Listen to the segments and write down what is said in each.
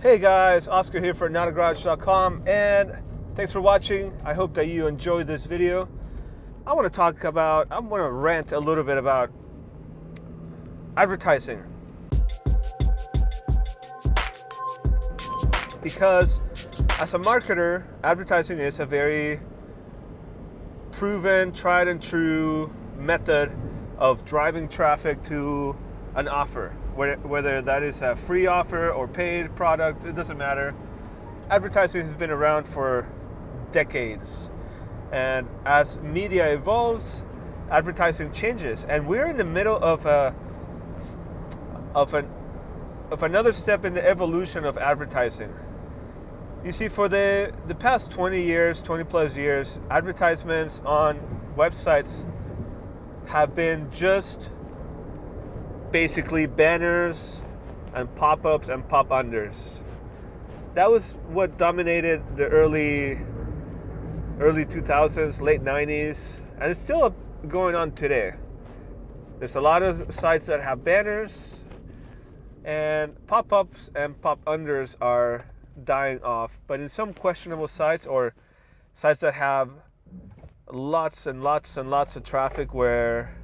Hey guys, Oscar here for notagarage.com, and thanks for watching. I hope that you enjoyed this video. I'm going to rant a little bit about advertising. Because as a marketer, advertising is a very proven, tried and true method of driving traffic to an offer. Whether that is a free offer or paid product, it doesn't matter. Advertising has been around for decades. And as media evolves, advertising changes. And we're in the middle of another step in the evolution of advertising. You see, for the past 20 plus years, advertisements on websites have been just basically banners and pop-ups and pop-unders. That was what dominated the early 2000s, late 90s, and it's still going on today. There's a lot of sites that have banners, and pop-ups and pop-unders are dying off. But in some questionable sites, or sites that have lots and lots and lots of traffic where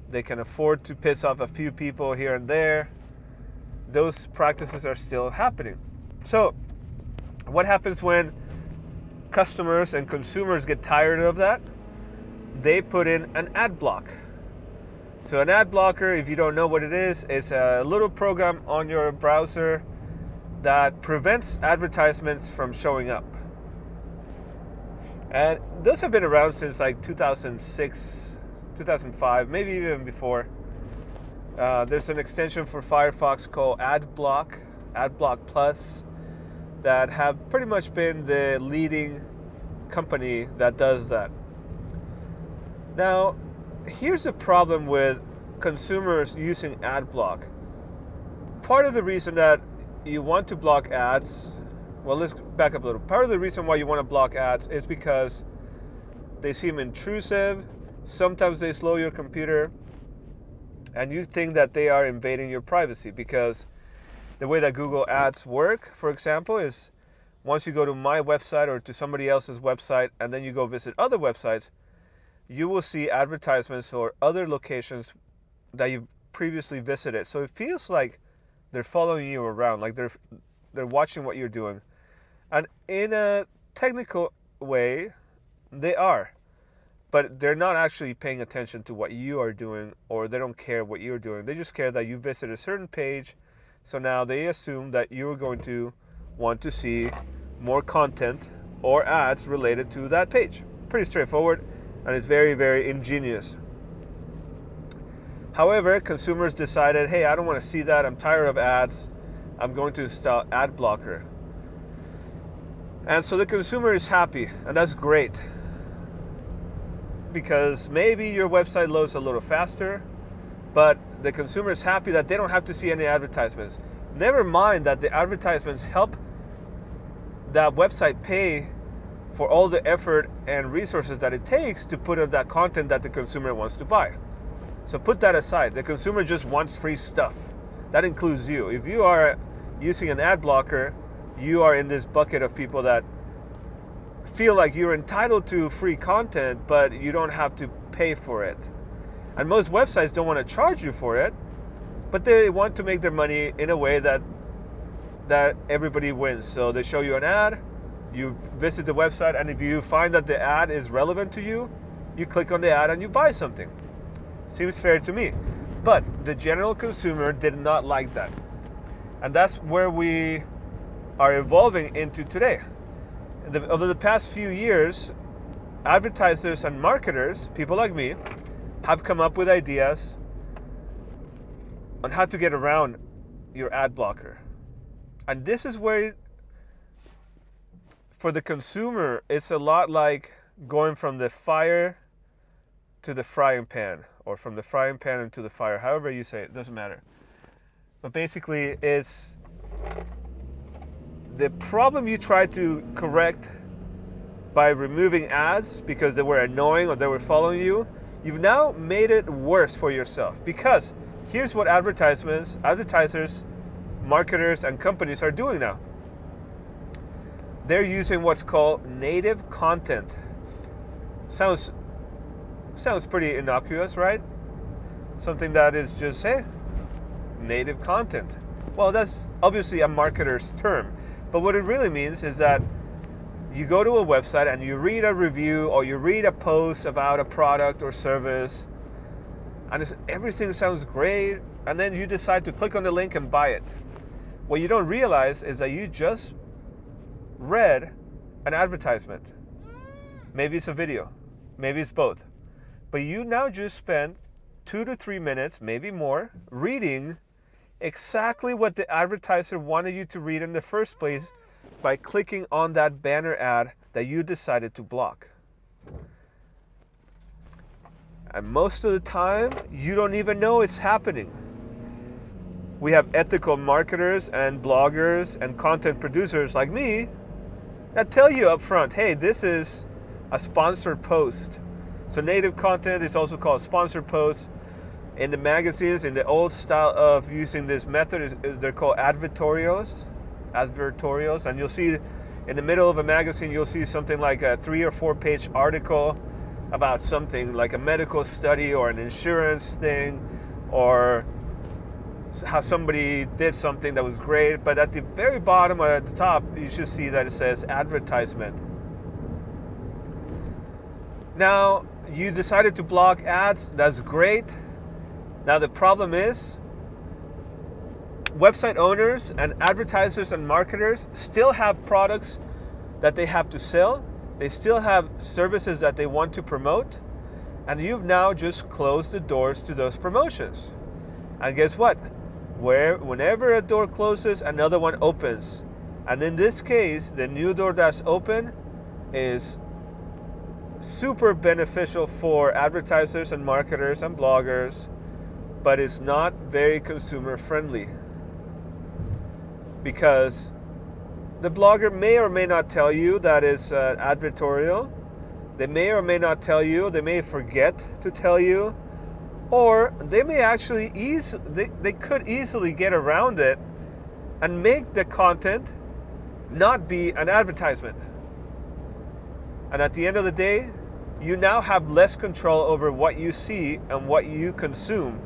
they can afford to piss off a few people here and there, those practices are still happening. So what happens when customers and consumers get tired of that? They put in an ad block. So an ad blocker, if you don't know what it is, it's a little program on your browser that prevents advertisements from showing up. And those have been around since like 2006, 2005, maybe even before. There's an extension for Firefox called AdBlock Plus, that have pretty much been the leading company that does that. Now, here's the problem with consumers using AdBlock. Part of the reason that you want to block ads, well, let's back up a little. Part of the reason why you want to block ads is because they seem intrusive. Sometimes they slow your computer, and you think that they are invading your privacy, because the way that Google Ads work, for example, is once you go to my website or to somebody else's website and then you go visit other websites, you will see advertisements for other locations that you've previously visited. So it feels like they're following you around, like they're watching what you're doing. And in a technical way, they are. But they're not actually paying attention to what you are doing, or they don't care what you're doing. They just care that you visit a certain page. So now they assume that you're going to want to see more content or ads related to that page. Pretty straightforward, and it's very, very ingenious. However, consumers decided, hey, I don't want to see that. I'm tired of ads. I'm going to install ad blocker. And so the consumer is happy, and that's great, because maybe your website loads a little faster, but the consumer is happy that they don't have to see any advertisements. Never mind that the advertisements help that website pay for all the effort and resources that it takes to put up that content that the consumer wants to buy. So put that aside. The consumer just wants free stuff. That includes you. If you are using an ad blocker, you are in this bucket of people that feel like you're entitled to free content, but you don't have to pay for it. And most websites don't want to charge you for it, but they want to make their money in a way that everybody wins. So they show you an ad, you visit the website, and if you find that the ad is relevant to you, you click on the ad and you buy something. Seems fair to me. But the general consumer did not like that. And that's where we are evolving into today. Over the past few years, advertisers and marketers, people like me, have come up with ideas on how to get around your ad blocker. And this is where, for the consumer, it's a lot like going from the fire to the frying pan, or from the frying pan into the fire, however you say it, doesn't matter. But basically, it's the problem you try to correct by removing ads because they were annoying or they were following you. You've now made it worse for yourself, because here's what advertisers marketers and companies are doing now. They're using what's called native content. Sounds pretty innocuous, right? Something that is just, hey, native content. Well, that's obviously a marketer's term. But what it really means is that you go to a website and you read a review or you read a post about a product or service, and everything sounds great, and then you decide to click on the link and buy it. What you don't realize is that you just read an advertisement. Maybe it's a video, maybe it's both. But you now just spend 2 to 3 minutes, maybe more, reading exactly what the advertiser wanted you to read in the first place by clicking on that banner ad that you decided to block. And most of the time, you don't even know it's happening. We have ethical marketers and bloggers and content producers like me that tell you up front, hey, this is a sponsored post. So native content is also called sponsored posts. In the magazines, in the old style of using this method, they're called advertorials, and you'll see in the middle of a magazine, you'll see something like a 3 or 4 page article about something like a medical study or an insurance thing, or how somebody did something that was great. But at the very bottom or at the top, you should see that it says advertisement. Now, you decided to block ads. That's great. Now, the problem is website owners and advertisers and marketers still have products that they have to sell. They still have services that they want to promote. And you've now just closed the doors to those promotions. And guess what? Whenever a door closes, another one opens. And in this case, the new door that's open is super beneficial for advertisers and marketers and bloggers, but it's not very consumer friendly, because the blogger may or may not tell you that it's an advertorial. They may or may not tell you. They may forget to tell you, or they may actually they could easily get around it and make the content not be an advertisement. And at the end of the day, you now have less control over what you see and what you consume.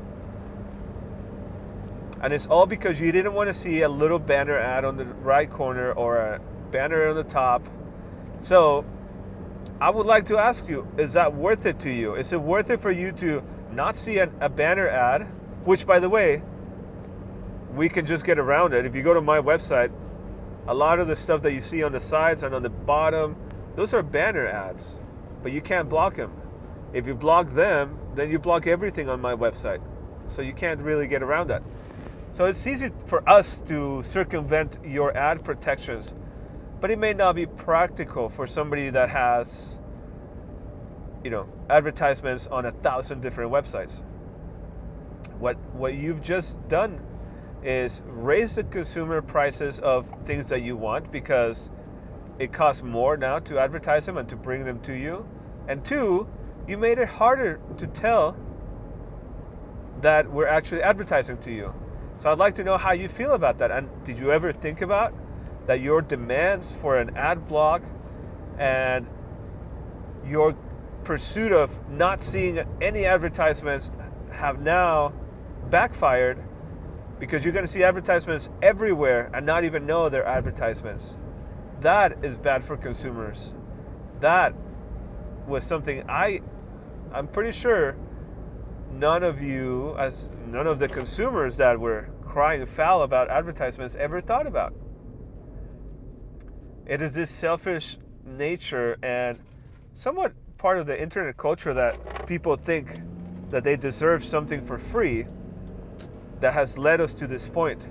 And it's all because you didn't want to see a little banner ad on the right corner or a banner on the top. So I would like to ask you, is that worth it to you? Is it worth it for you to not see a banner ad, which, by the way, we can just get around it. If you go to my website, a lot of the stuff that you see on the sides and on the bottom, those are banner ads, but you can't block them. If you block them, then you block everything on my website. So you can't really get around that. So it's easy for us to circumvent your ad protections, but it may not be practical for somebody that has, advertisements on 1,000 different websites. What you've just done is raise the consumer prices of things that you want, because it costs more now to advertise them and to bring them to you. And 2, you made it harder to tell that we're actually advertising to you. So I'd like to know how you feel about that. And did you ever think about that your demands for an ad block and your pursuit of not seeing any advertisements have now backfired, because you're going to see advertisements everywhere and not even know they're advertisements? That is bad for consumers. That was something I'm pretty sure none of the consumers that were crying foul about advertisements ever thought about. It is this selfish nature and somewhat part of the internet culture that people think that they deserve something for free that has led us to this point.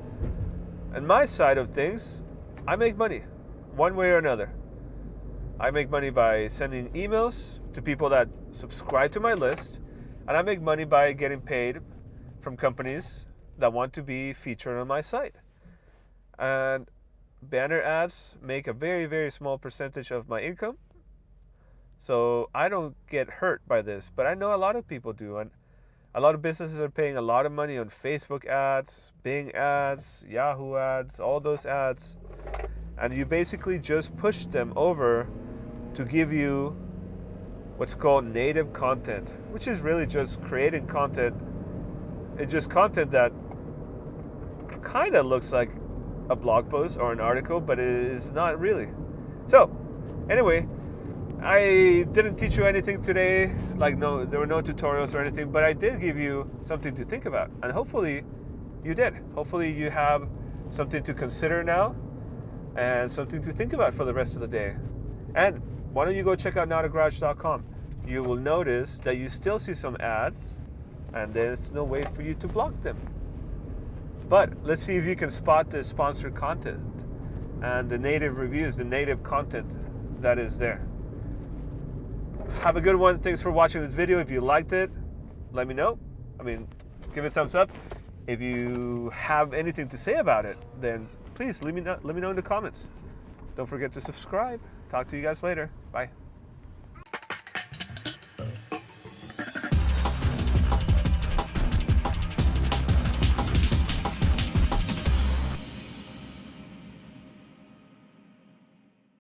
And my side of things, I make money one way or another. I make money by sending emails to people that subscribe to my list, and I make money by getting paid from companies that want to be featured on my site. And banner ads make a very, very small percentage of my income. So I don't get hurt by this, but I know a lot of people do. And A lot of businesses are paying a lot of money on Facebook ads, Bing ads, Yahoo ads, all those ads. And you basically just push them over to give you what's called native content, which is really just creating content. It's just content that kind of looks like a blog post or an article, but it is not really. So, anyway, I didn't teach you anything today, there were no tutorials or anything, but I did give you something to think about, and hopefully you did. Hopefully you have something to consider now, and something to think about for the rest of the day. And why don't you go check out nowtogarage.com. You will notice that you still see some ads, and there's no way for you to block them. But let's see if you can spot the sponsored content and the native reviews, the native content that is there. Have a good one. Thanks for watching this video. If you liked it, let me know. Give it a thumbs up. If you have anything to say about it, then please let me know in the comments. Don't forget to subscribe. Talk to you guys later. Bye.